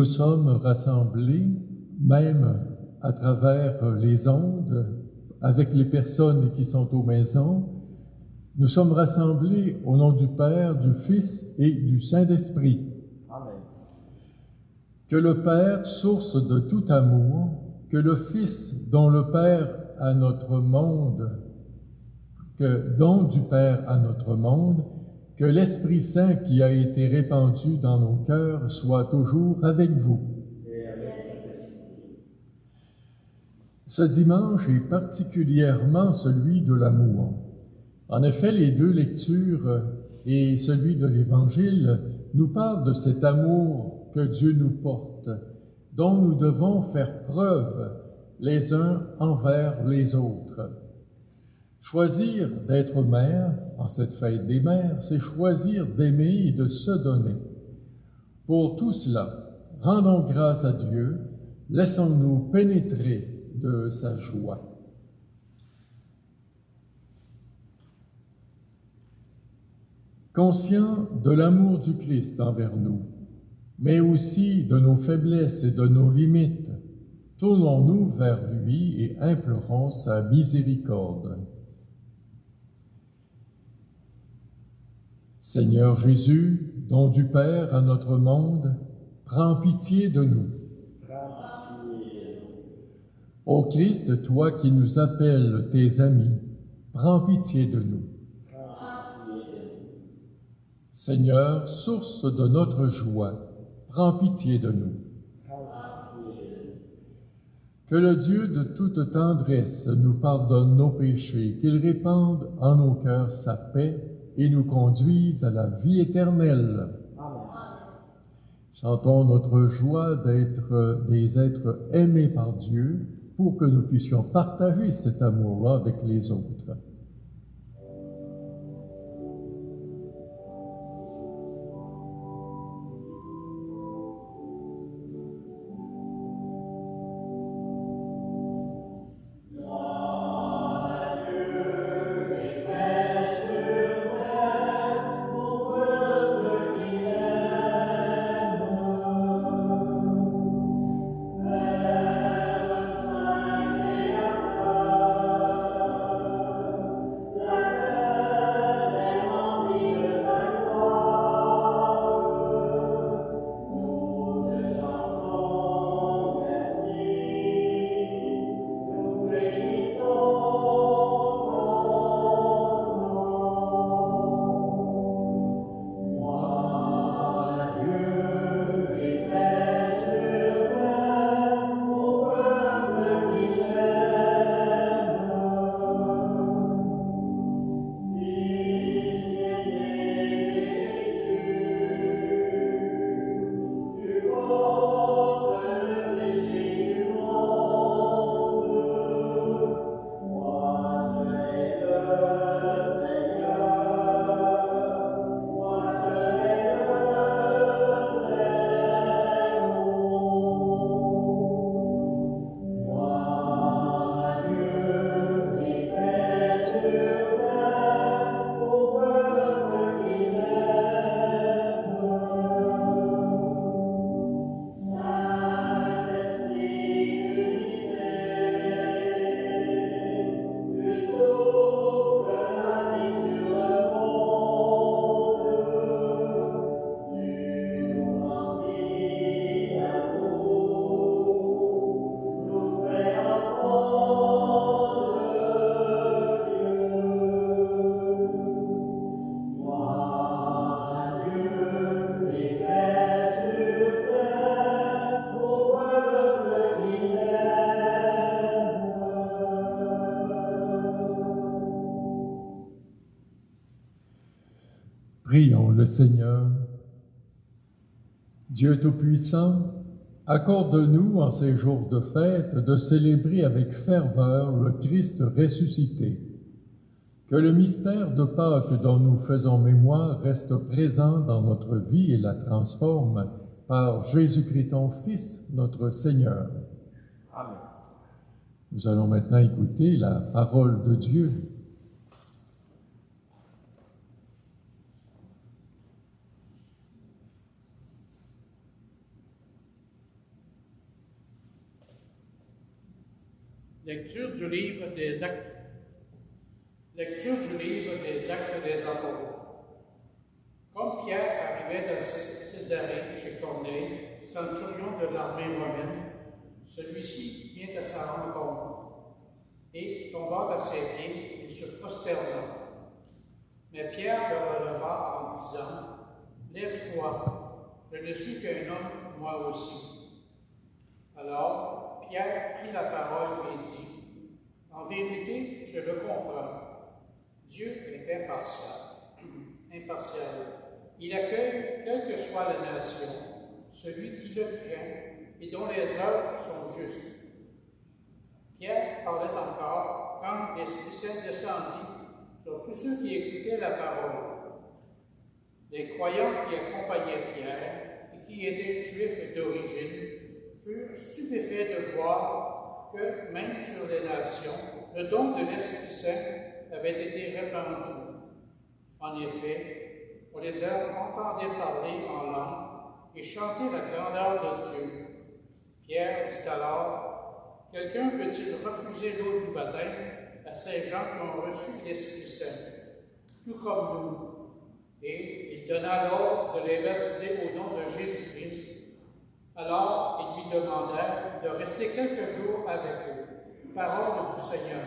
nous sommes rassemblés, même à travers les ondes, avec les personnes qui sont aux maisons. Nous sommes rassemblés au nom du Père, du Fils et du Saint-Esprit. Amen. Que le Père, source de tout amour, que le Fils, dont le Père à notre monde, que don du Père à notre monde, que l'Esprit Saint qui a été répandu dans nos cœurs soit toujours avec vous. Et avec l'Esprit. Ce dimanche est particulièrement celui de l'amour. En effet, les deux lectures et celui de l'Évangile nous parlent de cet amour que Dieu nous porte, dont nous devons faire preuve les uns envers les autres. Choisir d'être mère, en cette fête des mères, c'est choisir d'aimer et de se donner. Pour tout cela, rendons grâce à Dieu, laissons-nous pénétrer de sa joie. Conscients de l'amour du Christ envers nous, mais aussi de nos faiblesses et de nos limites, tournons-nous vers lui et implorons sa miséricorde. Seigneur Jésus, don du Père à notre monde, prends pitié de nous. Ô Christ, toi qui nous appelles tes amis, prends pitié de nous. Seigneur, source de notre joie, prends pitié de nous. Que le Dieu de toute tendresse nous pardonne nos péchés, qu'il répande en nos cœurs sa paix et nous conduise à la vie éternelle. Amen. Chantons notre joie d'être des êtres aimés par Dieu pour que nous puissions partager cet amour-là avec les autres. Prions le Seigneur. Dieu Tout-Puissant, accorde-nous en ces jours de fête de célébrer avec ferveur le Christ ressuscité. Que le mystère de Pâques dont nous faisons mémoire reste présent dans notre vie et la transforme par Jésus-Christ ton Fils, notre Seigneur. Amen. Nous allons maintenant écouter la parole de Dieu. Lecture du livre des Actes. Lecture du livre des Actes des Apôtres. Comme Pierre arrivait de Césarée chez Corneille, centurion de l'armée romaine, celui-ci vient à sa rencontre, et tombant à ses pieds, il se prosterna. Mais Pierre le releva en disant, « Lève-toi, je ne suis qu'un homme, moi aussi. » Alors Pierre prit la parole et dit, « En vérité, je le comprends. Dieu est impartial. Il accueille, quelle que soit la nation, celui qui le craint et dont les œuvres sont justes. » Pierre parlait encore quand l'Esprit Saint descendit sur tous ceux qui écoutaient la parole. Les croyants qui accompagnaient Pierre et qui étaient juifs d'origine furent stupéfaits de voir que, même sur les nations, le don de l'Esprit Saint avait été répandu. En effet, on les entendait parler en langue et chanter la grandeur de Dieu. Pierre dit alors, « Quelqu'un peut-il refuser l'eau du baptême à ces gens qui ont reçu l'Esprit Saint, tout comme nous? » Et il donna l'ordre de les baptiser au nom de Jésus-Christ. Alors ils lui demandèrent de rester quelques jours avec eux. Parole du Seigneur.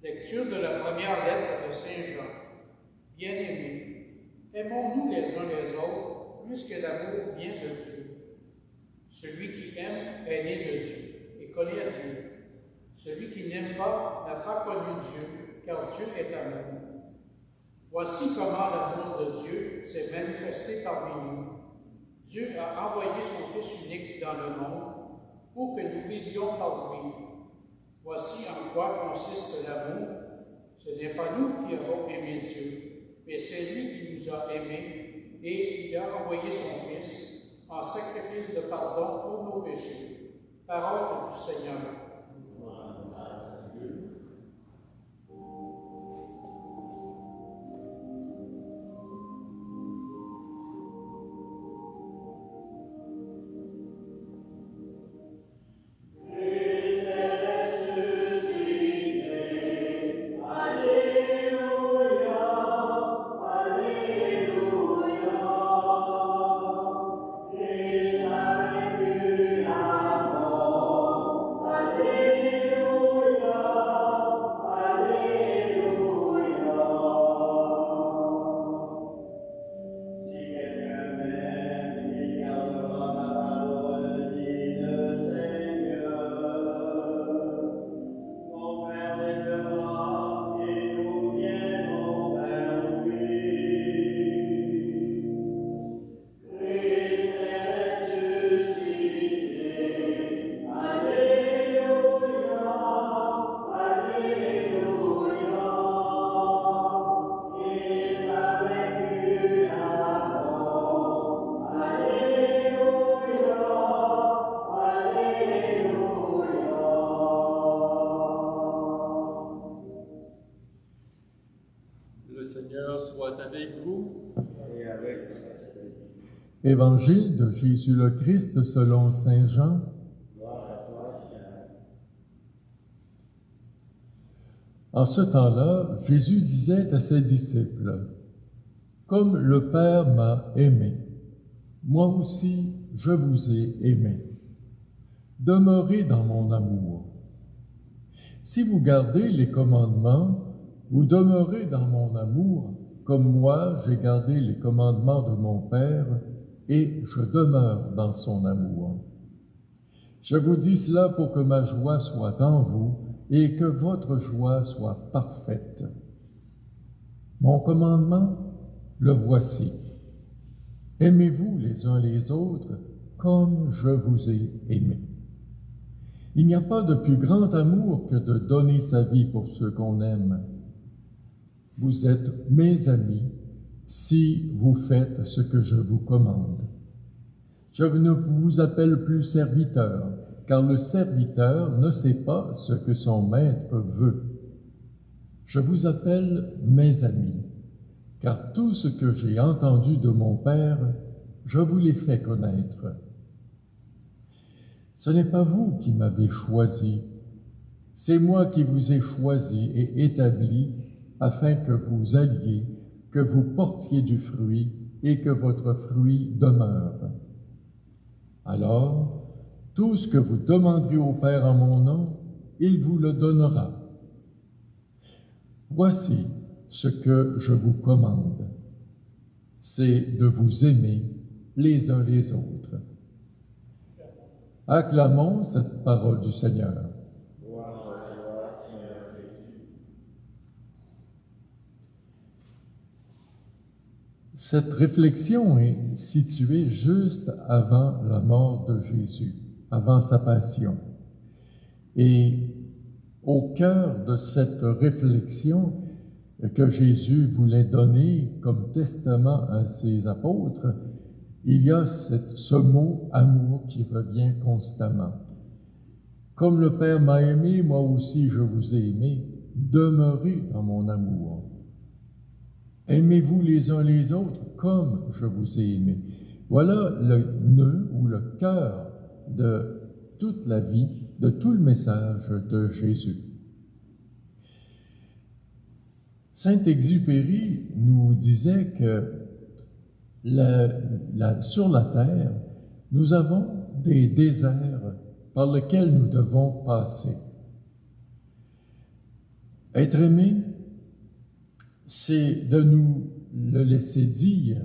Lecture de la première lettre de Saint Jean. Bien-aimés, aimons-nous les uns les autres, puisque l'amour vient de Dieu. Celui qui aime est né de Dieu et connaît Dieu. Celui qui n'aime pas n'a pas connu Dieu, car Dieu est amour. Voici comment l'amour de Dieu s'est manifesté parmi nous. Dieu a envoyé son Fils unique dans le monde pour que nous vivions par lui. Voici en quoi consiste l'amour. Ce n'est pas nous qui avons aimé Dieu, mais c'est lui qui nous a aimés et il a envoyé son Fils en sacrifice de pardon pour nos péchés. Parole du Seigneur. Alleluia, alleluia. soit avec vous. Et avec ton esprit. Évangile de Jésus le Christ selon saint Jean. Gloire à toi, Seigneur. En ce temps-là, Jésus disait à ses disciples, « Comme le Père m'a aimé, moi aussi je vous ai aimé. Demeurez dans mon amour. Si vous gardez les commandements, vous demeurez dans mon amour, comme moi j'ai gardé les commandements de mon Père, et je demeure dans son amour. Je vous dis cela pour que ma joie soit en vous et que votre joie soit parfaite. Mon commandement, le voici. Aimez-vous les uns les autres comme je vous ai aimé. Il n'y a pas de plus grand amour que de donner sa vie pour ceux qu'on aime. Vous êtes mes amis si vous faites ce que je vous commande. Je ne vous appelle plus serviteur, car le serviteur ne sait pas ce que son maître veut. Je vous appelle mes amis, car tout ce que j'ai entendu de mon Père, je vous l'ai fait connaître. Ce n'est pas vous qui m'avez choisi, c'est moi qui vous ai choisi et établi afin que vous alliez, que vous portiez du fruit et que votre fruit demeure. Alors, tout ce que vous demanderez au Père en mon nom, il vous le donnera. Voici ce que je vous commande, c'est de vous aimer les uns les autres. Acclamons cette parole du Seigneur. Gloire à toi, Seigneur Jésus. Cette réflexion est située juste avant la mort de Jésus, avant sa passion. Et au cœur de cette réflexion que Jésus voulait donner comme testament à ses apôtres, il y a ce mot « amour » qui revient constamment. Comme le Père m'a aimé, moi aussi je vous ai aimé, demeurez dans mon amour. Aimez-vous les uns les autres comme je vous ai aimé. Voilà le nœud ou le cœur de toute la vie, de tout le message de Jésus. Saint-Exupéry nous disait que sur la terre, nous avons des déserts par lesquels nous devons passer. Être aimé, c'est de nous le laisser dire,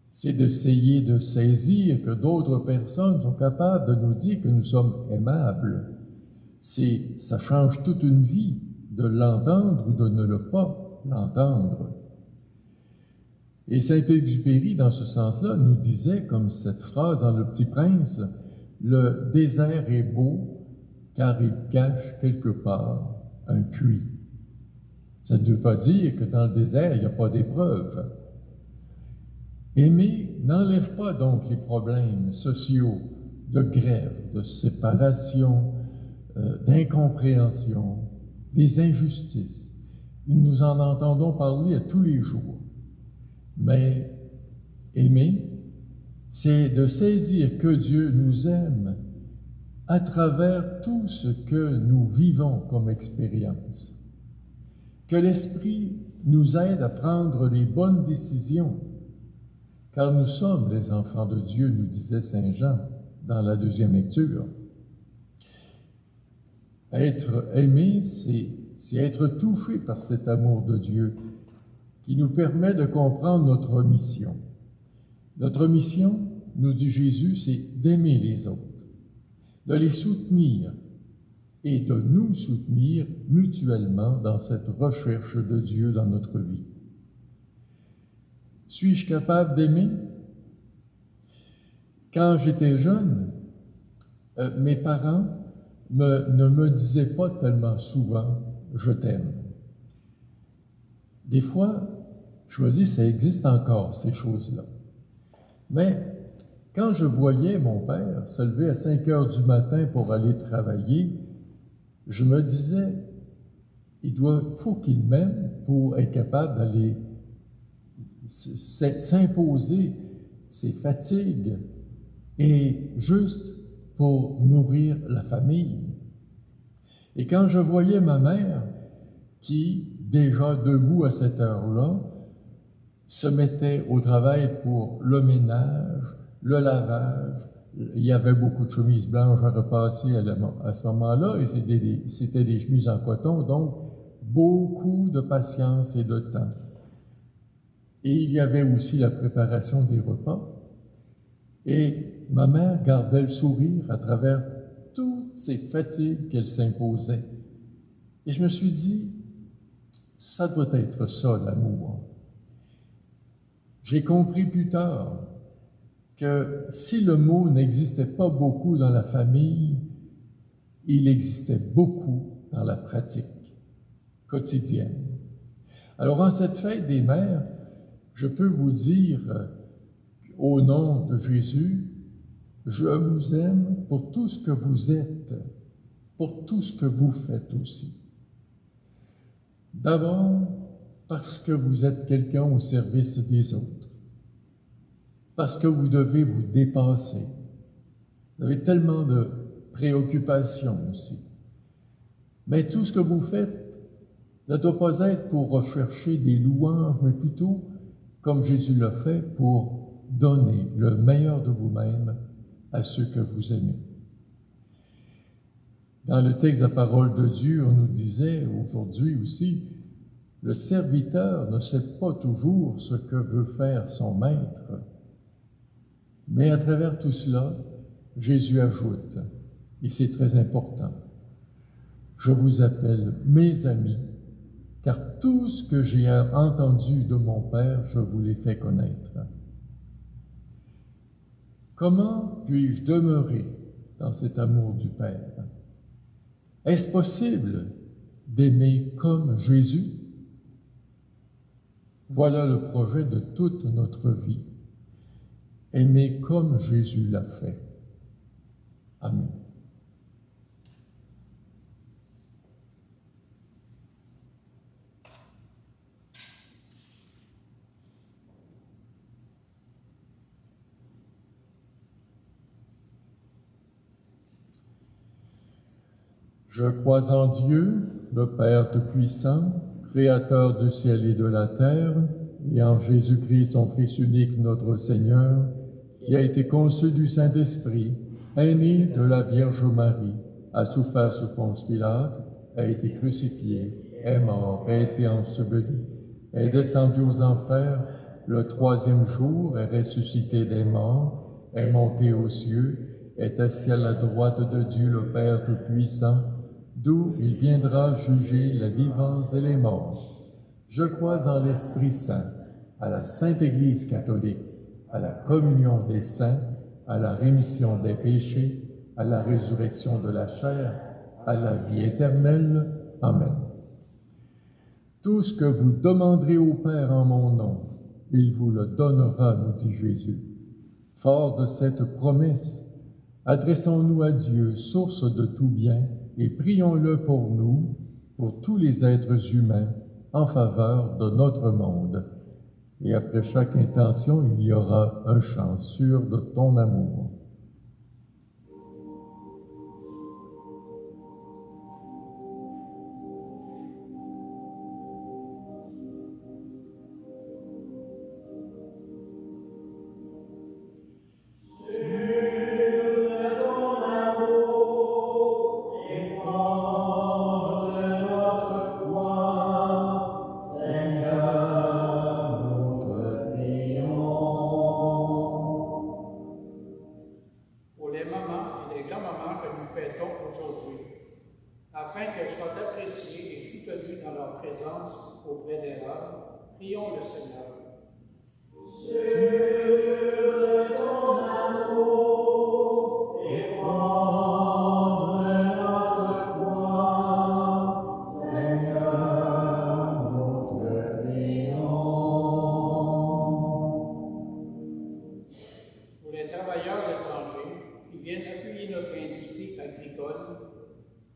c'est d'essayer de saisir que d'autres personnes sont capables de nous dire que nous sommes aimables. Ça change toute une vie de l'entendre ou de ne pas l'entendre. Et Saint-Exupéry, dans ce sens-là, nous disait, comme cette phrase dans Le Petit Prince, « Le désert est beau, car il cache quelque part un puits. » Ça ne veut pas dire que dans le désert, il n'y a pas d'épreuves. Aimer n'enlève pas donc les problèmes sociaux de grève, de séparation, d'incompréhension, des injustices. Nous en entendons parler à tous les jours. Mais aimer, c'est de saisir que Dieu nous aime à travers tout ce que nous vivons comme expérience. Que l'Esprit nous aide à prendre les bonnes décisions, car nous sommes les enfants de Dieu, nous disait Saint Jean dans la deuxième lecture. Être aimé, c'est être touché par cet amour de Dieu qui nous permet de comprendre notre mission. Notre mission, nous dit Jésus, c'est d'aimer les autres, de les soutenir et de nous soutenir mutuellement dans cette recherche de Dieu dans notre vie. Suis-je capable d'aimer? Quand j'étais jeune, mes parents ne me disaient pas tellement souvent « je t'aime ». Des fois, je me dis, ça existe encore, ces choses-là. Mais quand je voyais mon père se lever à 5 heures du matin pour aller travailler, je me disais, faut qu'il m'aime pour être capable d'aller s'imposer ses fatigues et juste pour nourrir la famille. Et quand je voyais ma mère qui, déjà debout à cette heure-là, se mettait au travail pour le ménage, le lavage. Il y avait beaucoup de chemises blanches à repasser à ce moment-là, et c'était des chemises en coton, donc beaucoup de patience et de temps. Et il y avait aussi la préparation des repas. Et ma mère gardait le sourire à travers toutes ces fatigues qu'elle s'imposait. Et je me suis dit, ça doit être ça, l'amour. J'ai compris plus tard que si le mot n'existait pas beaucoup dans la famille, il existait beaucoup dans la pratique quotidienne. Alors, en cette fête des mères, je peux vous dire, au nom de Jésus, je vous aime pour tout ce que vous êtes, pour tout ce que vous faites aussi. D'abord, parce que vous êtes quelqu'un au service des autres, parce que vous devez vous dépasser. Vous avez tellement de préoccupations aussi. Mais tout ce que vous faites ne doit pas être pour rechercher des louanges, mais plutôt, comme Jésus l'a fait, pour donner le meilleur de vous-même à ceux que vous aimez. Dans le texte de la parole de Dieu, on nous disait aujourd'hui aussi, le serviteur ne sait pas toujours ce que veut faire son maître. Mais à travers tout cela, Jésus ajoute, et c'est très important, je vous appelle mes amis, car tout ce que j'ai entendu de mon Père, je vous l'ai fait connaître. Comment puis-je demeurer dans cet amour du Père? Est-ce possible d'aimer comme Jésus? Voilà le projet de toute notre vie. Aimer comme Jésus l'a fait. Amen. Je crois en Dieu, le Père Tout-Puissant, Créateur du ciel et de la terre, et en Jésus-Christ, son Fils unique, notre Seigneur, qui a été conçu du Saint-Esprit, est né de la Vierge Marie, a souffert sous Ponce Pilate, a été crucifié, est mort, a été enseveli, est descendu aux enfers, le troisième jour est ressuscité des morts, est monté aux cieux, est assis à la droite de Dieu le Père Tout-Puissant, d'où il viendra juger les vivants et les morts. Je crois en l'Esprit Saint, à la Sainte Église catholique, à la communion des saints, à la rémission des péchés, à la résurrection de la chair, à la vie éternelle. Amen. Tout ce que vous demanderez au Père en mon nom, il vous le donnera, nous dit Jésus. Fort de cette promesse, adressons-nous à Dieu, source de tout bien, et prions-le pour nous, pour tous les êtres humains, en faveur de notre monde. Et après chaque intention, il y aura un chant sûr de ton amour. Afin qu'elles soient appréciées et soutenues dans leur présence auprès des hommes, prions le Seigneur. Pour les travailleurs étrangers qui viennent appuyer notre industrie agricole,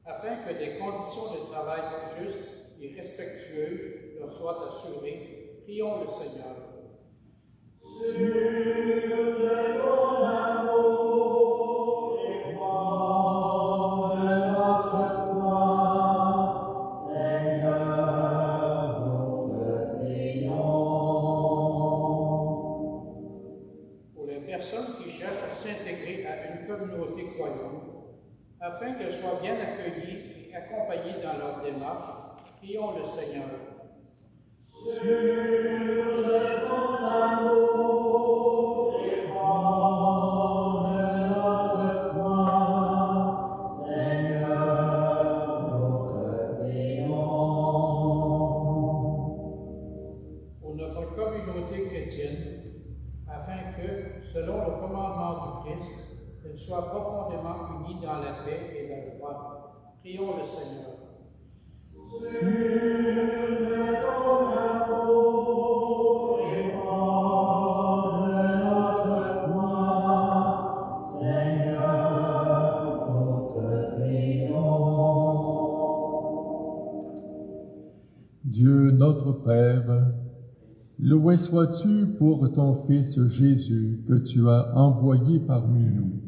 afin que des conditions de travail justes et respectueuses leur soient assurées, prions le Seigneur. Pour les personnes qui cherchent à s'intégrer à une communauté croyante, afin qu'elles soient bien accueillies et accompagnées dans leur démarche, prions le Seigneur. Pour notre communauté chrétienne, afin que, selon le commandement du Christ, elle soit profondément unie dans la paix et la joie. Prions le Seigneur. Dieu notre Père, loué sois-tu pour ton Fils Jésus que tu as envoyé parmi nous.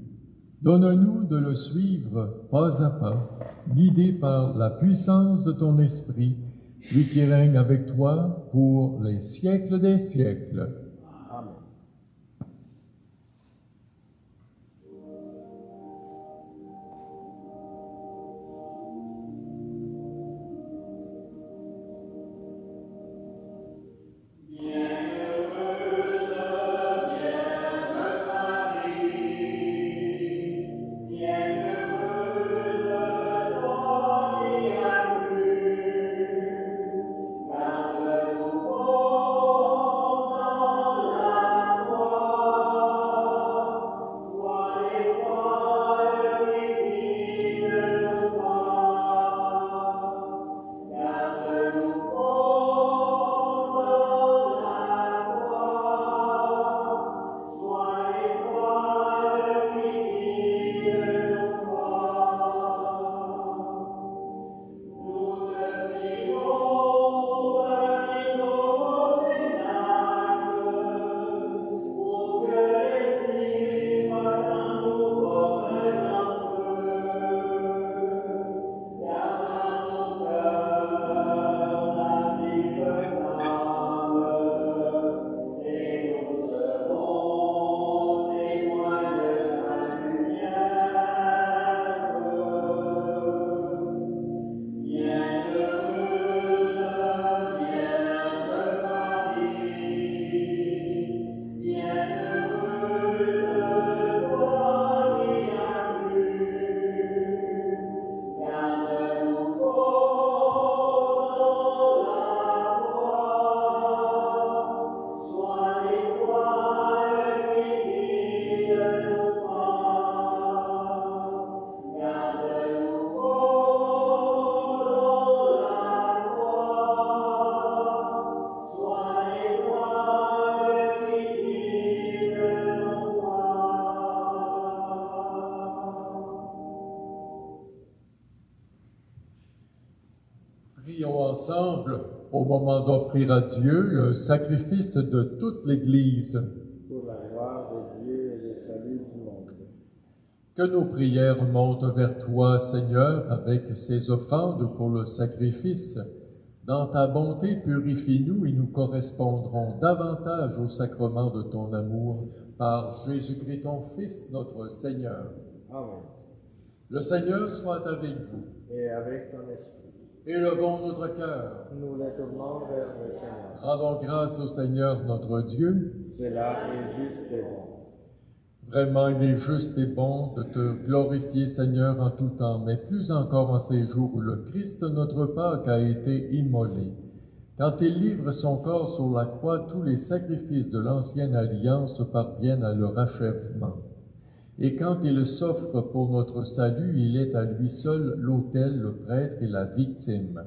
Donne-nous de le suivre pas à pas, guidé par la puissance de ton Esprit, lui qui règne avec toi pour les siècles des siècles. Amen. Prions ensemble au moment d'offrir à Dieu le sacrifice de toute l'Église. Pour la gloire de Dieu et le salut du monde. Que nos prières montent vers toi, Seigneur, avec ces offrandes pour le sacrifice. Dans ta bonté, purifie-nous et nous correspondrons davantage au sacrement de ton amour par Jésus-Christ, ton Fils, notre Seigneur. Amen. Le Seigneur soit avec vous. Et avec ton esprit, Élevons notre cœur. nous les tournons vers le Seigneur. Rendons grâce au Seigneur notre Dieu. Cela est juste et bon. Vraiment, il est juste et bon de te glorifier, Seigneur, en tout temps, mais plus encore en ces jours où le Christ, notre Pâque, a été immolé. Quand il livre son corps sur la croix, tous les sacrifices de l'ancienne alliance parviennent à leur achèvement. Et quand il s'offre pour notre salut, il est à lui seul l'autel, le prêtre et la victime.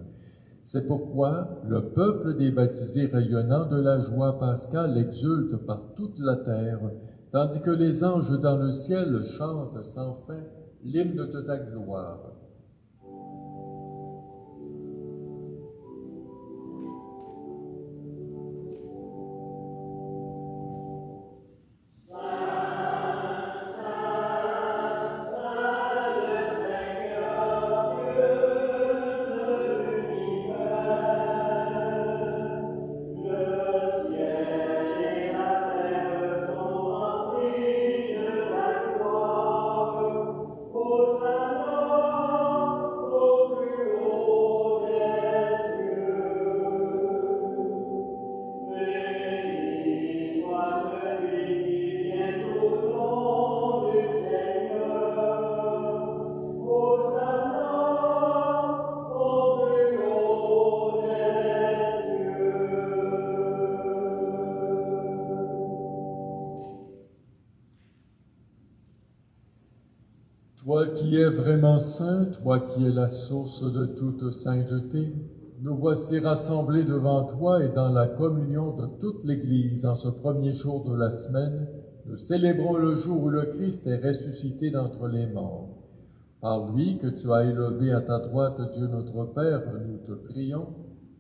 C'est pourquoi le peuple des baptisés rayonnant de la joie pascale exulte par toute la terre, tandis que les anges dans le ciel chantent sans fin l'hymne de ta gloire. qui es vraiment saint, toi qui es la source de toute sainteté, nous voici rassemblés devant toi et dans la communion de toute l'Église en ce premier jour de la semaine. Nous célébrons le jour où le Christ est ressuscité d'entre les morts. Par lui que tu as élevé à ta droite, Dieu notre Père, nous te prions,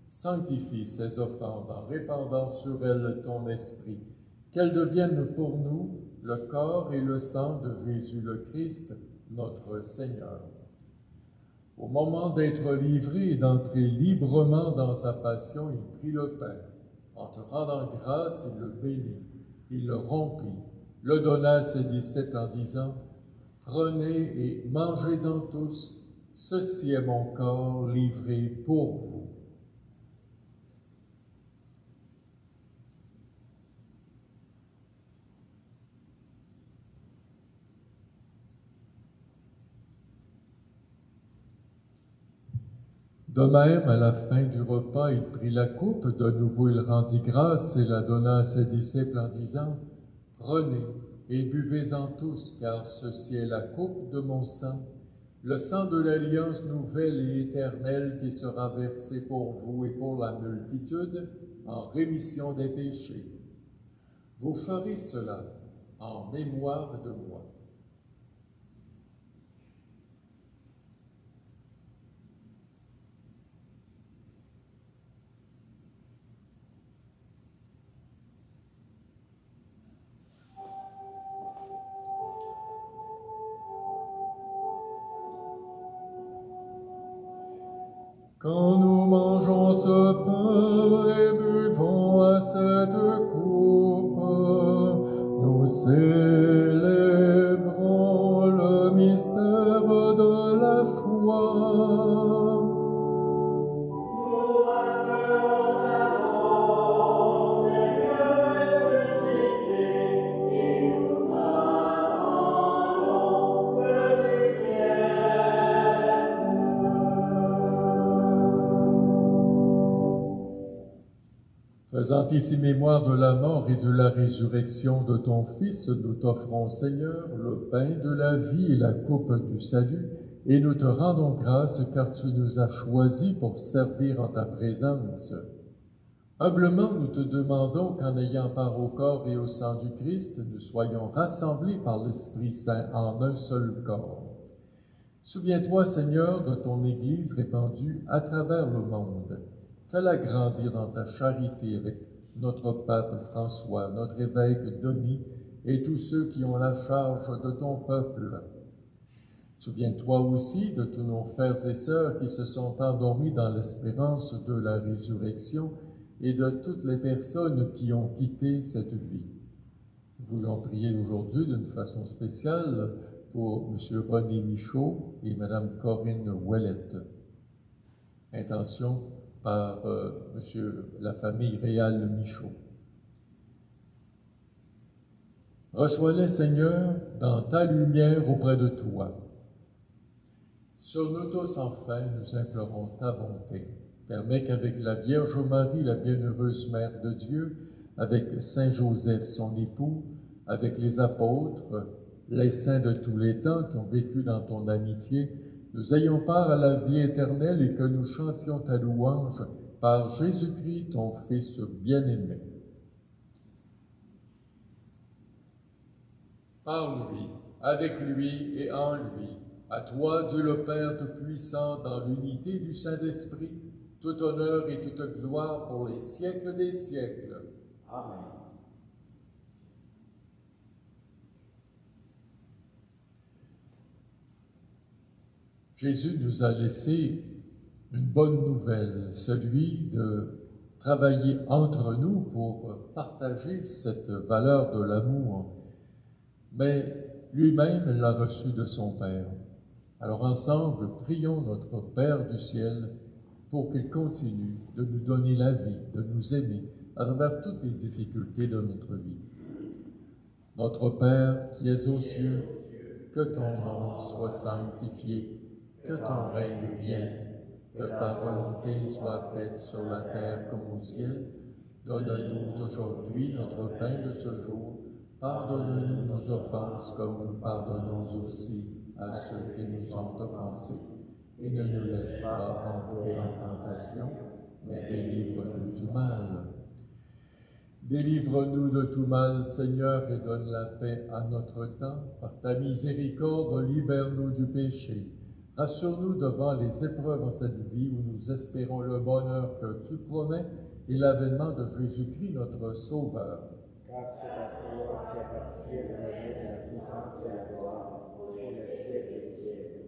sanctifie ces offrandes en répandant sur elles ton esprit, qu'elles deviennent pour nous le corps et le sang de Jésus le Christ, notre Seigneur. Au moment d'être livré et d'entrer librement dans sa passion, il prit le pain. En te rendant grâce, il le bénit, il le rompit, le donna à ses disciples en disant « Prenez et mangez-en tous, ceci est mon corps livré pour vous. » De même, à la fin du repas, il prit la coupe, de nouveau il rendit grâce et la donna à ses disciples en disant « Prenez et buvez-en tous, car ceci est la coupe de mon sang, le sang de l'alliance nouvelle et éternelle qui sera versé pour vous et pour la multitude en rémission des péchés. Vous ferez cela en mémoire de moi. » Quand nous mangeons ce pain et buvons à cette coupe, nous célébrons le mystère de la foi. Faisant ici mémoire de la mort et de la résurrection de ton Fils, nous t'offrons, Seigneur, le pain de la vie et la coupe du salut, et nous te rendons grâce car tu nous as choisis pour servir en ta présence. Humblement, nous te demandons qu'en ayant part au corps et au sang du Christ, nous soyons rassemblés par l'Esprit Saint en un seul corps. Souviens-toi, Seigneur, de ton Église répandue à travers le monde. Fais-la grandir dans ta charité avec notre pape François, notre évêque Denis et tous ceux qui ont la charge de ton peuple. Souviens-toi aussi de tous nos frères et sœurs qui se sont endormis dans l'espérance de la résurrection et de toutes les personnes qui ont quitté cette vie. Nous voulons prier aujourd'hui d'une façon spéciale pour M. René Michaud et Mme Corinne Ouellette. Intention par la famille Réal Michaud. Reçois-les, Seigneur, dans ta lumière auprès de toi. Sur nous tous, enfin, nous implorons ta bonté. Permets qu'avec la Vierge Marie, la bienheureuse Mère de Dieu, avec Saint Joseph, son époux, avec les apôtres, les saints de tous les temps qui ont vécu dans ton amitié, nous ayons part à la vie éternelle et que nous chantions ta louange par Jésus-Christ, ton Fils bien-aimé. Par lui, avec lui et en lui, à toi, Dieu le Père Tout-Puissant, dans l'unité du Saint-Esprit, tout honneur et toute gloire pour les siècles des siècles. Amen. Jésus nous a laissé une bonne nouvelle, celui de travailler entre nous pour partager cette valeur de l'amour. Mais lui-même l'a reçu de son Père. Alors ensemble, prions notre Père du ciel pour qu'il continue de nous donner la vie, de nous aimer à travers toutes les difficultés de notre vie. Notre Père qui es aux cieux, que ton nom soit sanctifié, que ton règne vienne, que ta volonté soit faite sur la terre comme au ciel. Donne-nous aujourd'hui notre pain de ce jour. Pardonne-nous nos offenses comme nous pardonnons aussi à ceux qui nous ont offensés, et ne nous laisse pas entrer en tentation, mais délivre-nous du mal. Délivre-nous de tout mal, Seigneur, et donne la paix à notre temps. Par ta miséricorde, libère-nous du péché. Rassure-nous devant les épreuves en cette vie où nous espérons le bonheur que tu promets et l'avènement de Jésus-Christ, notre Sauveur. Car c'est à toi qui appartient le règne, la puissance et la gloire pour les siècles des siècles.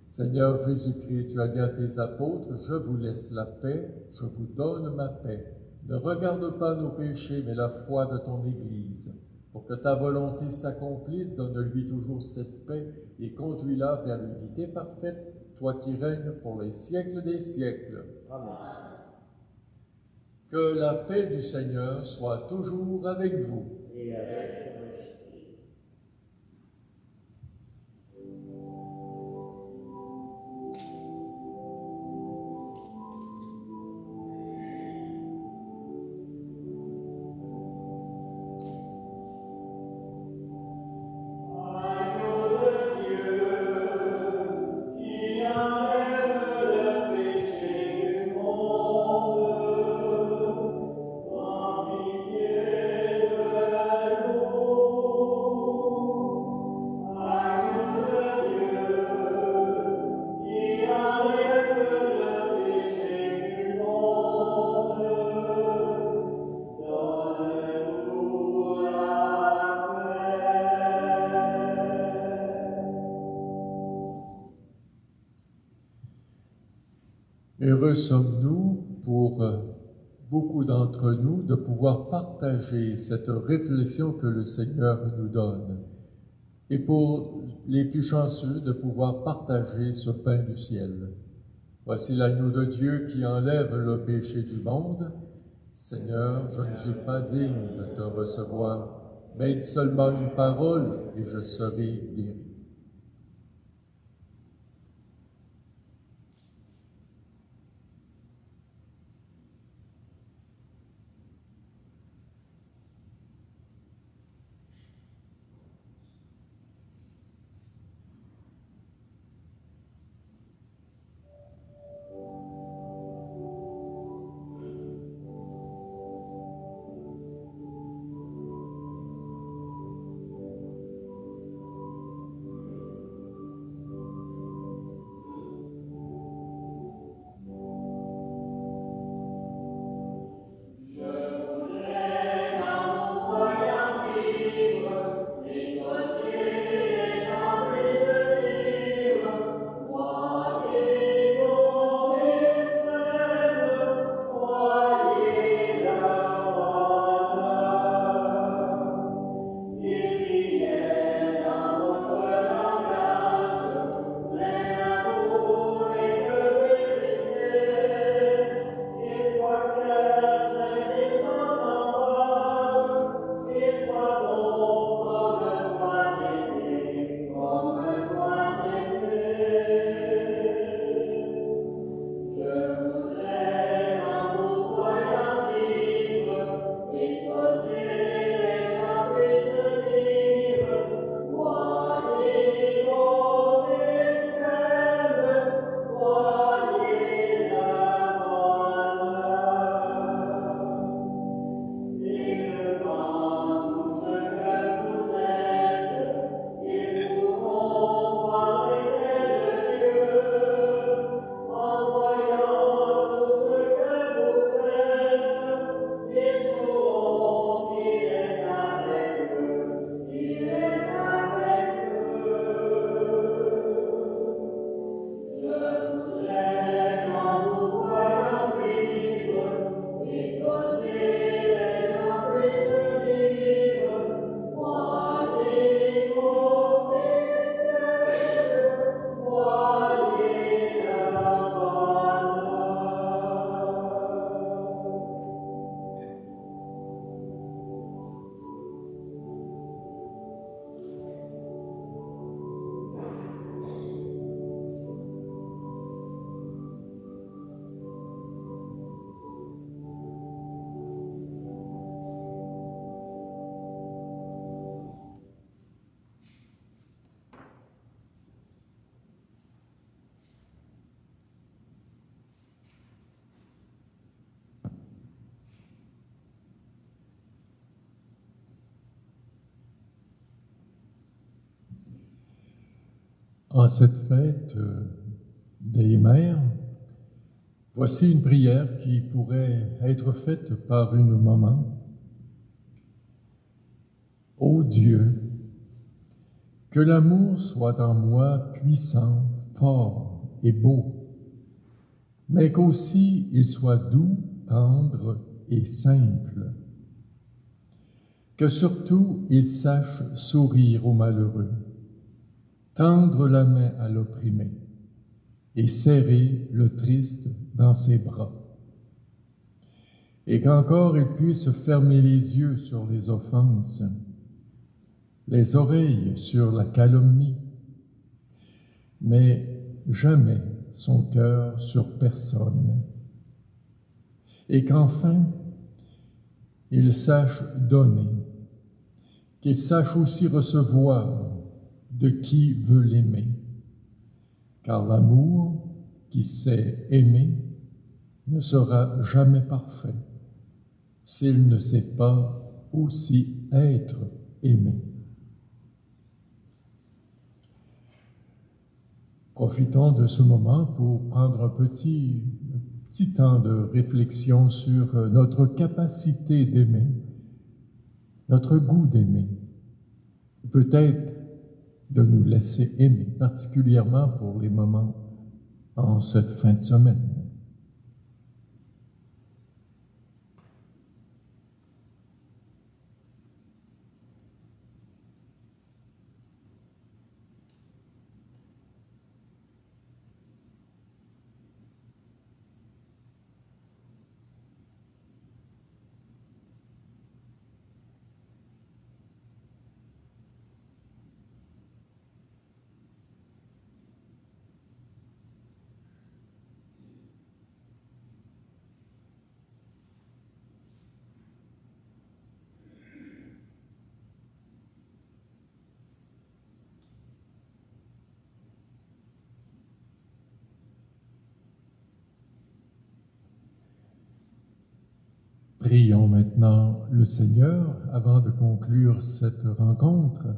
Seigneur Jésus-Christ, tu as dit à tes apôtres, je vous laisse la paix, je vous donne ma paix. Ne regarde pas nos péchés, mais la foi de ton Église. Pour que ta volonté s'accomplisse, donne-lui toujours cette paix et conduis-la vers l'unité parfaite, toi qui règnes pour les siècles des siècles. Amen. Que la paix du Seigneur soit toujours avec vous. Et avec ton esprit. Heureux sommes-nous, pour beaucoup d'entre nous, de pouvoir partager cette réflexion que le Seigneur nous donne. Et pour les plus chanceux, de pouvoir partager ce pain du ciel. Voici l'agneau de Dieu qui enlève le péché du monde. Seigneur, je ne suis pas digne de te recevoir, mais dis seulement une parole et je serai guéri. en cette fête des mères, voici une prière qui pourrait être faite par une maman. Ô Dieu, que l'amour soit en moi puissant, fort et beau, mais qu'aussi il soit doux, tendre et simple. Que surtout il sache sourire aux malheureux, tendre la main à l'opprimé et serrer le triste dans ses bras. Et qu'encore il puisse fermer les yeux sur les offenses, les oreilles sur la calomnie, mais jamais son cœur sur personne. Et qu'enfin, il sache donner, qu'il sache aussi recevoir de qui veut l'aimer, car l'amour qui sait aimer ne sera jamais parfait s'il ne sait pas aussi être aimé. Profitons de ce moment pour prendre un petit temps de réflexion sur notre capacité d'aimer, notre goût d'aimer, peut-être de nous laisser aimer, particulièrement pour les moments en cette fin de semaine. Prions maintenant le Seigneur avant de conclure cette rencontre.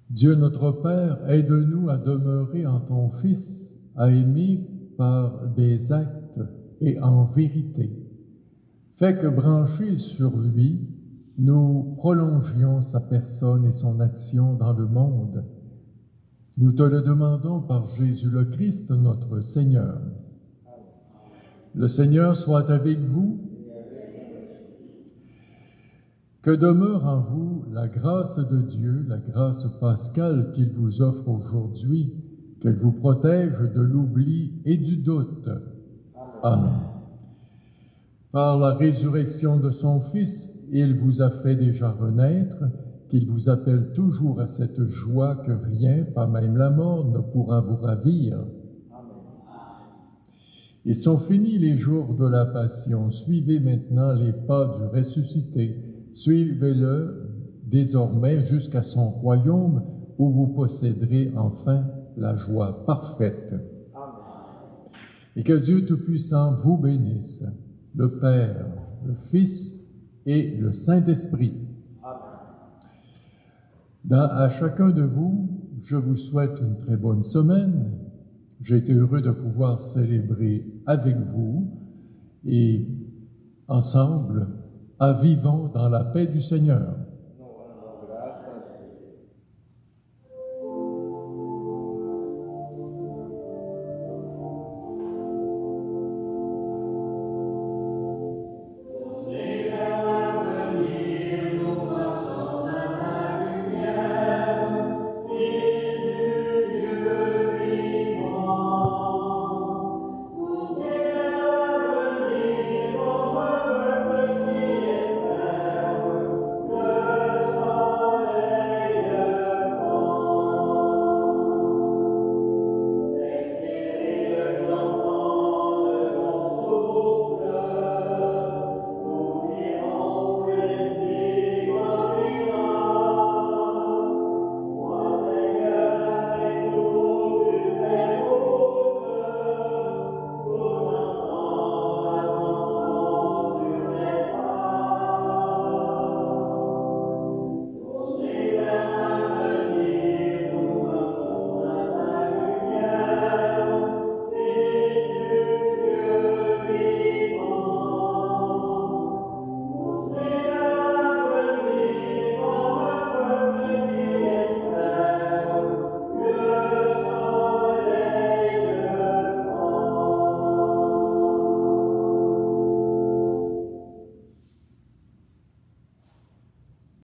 Dieu notre Père, aide-nous à demeurer en ton Fils, à aimer par des actes et en vérité. Fais que branchés sur lui, nous prolongions sa personne et son action dans le monde. Nous te le demandons par Jésus le Christ, notre Seigneur. Le Seigneur soit avec vous. Que demeure en vous la grâce de Dieu, la grâce pascale qu'il vous offre aujourd'hui, qu'elle vous protège de l'oubli et du doute. Amen. Par la résurrection de son Fils, il vous a fait déjà renaître, qu'il vous appelle toujours à cette joie que rien, pas même la mort, ne pourra vous ravir. Ils sont finis les jours de la passion. Suivez maintenant les pas du ressuscité. Suivez-le désormais jusqu'à son royaume où vous posséderez enfin la joie parfaite. Amen. Et que Dieu Tout-Puissant vous bénisse, le Père, le Fils et le Saint-Esprit. À chacun de vous, je vous souhaite une très bonne semaine. J'ai été heureux de pouvoir célébrer avec vous et ensemble, vivons dans la paix du Seigneur.